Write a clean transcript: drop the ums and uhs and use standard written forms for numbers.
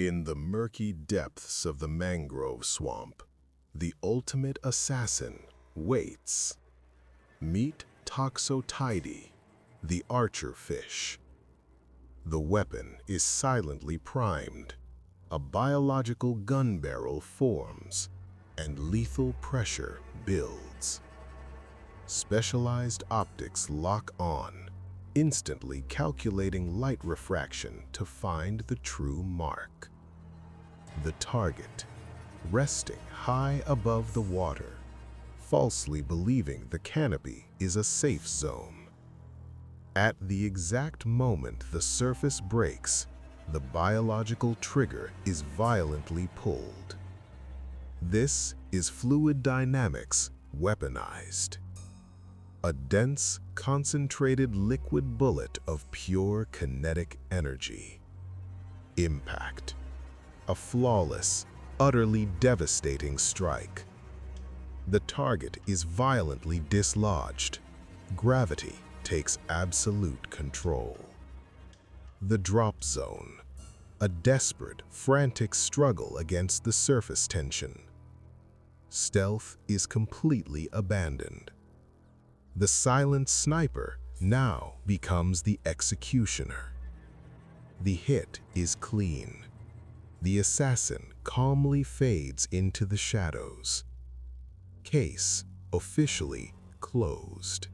In the murky depths of the mangrove swamp, the ultimate assassin waits. Meet Toxotidy, the archerfish. The weapon is silently primed. A biological gun barrel forms, and lethal pressure builds. Specialized optics lock on, instantly calculating light refraction to find the true mark. The target, resting high above the water, falsely believing the canopy is a safe zone. At the exact moment the surface breaks, the biological trigger is violently pulled. This is fluid dynamics weaponized. A dense, concentrated liquid bullet of pure kinetic energy. Impact. A flawless, utterly devastating strike. The target is violently dislodged. Gravity takes absolute control. The drop zone. A desperate, frantic struggle against the surface tension. Stealth is completely abandoned. The silent sniper now becomes the executioner. The hit is clean. The assassin calmly fades into the shadows. Case officially closed.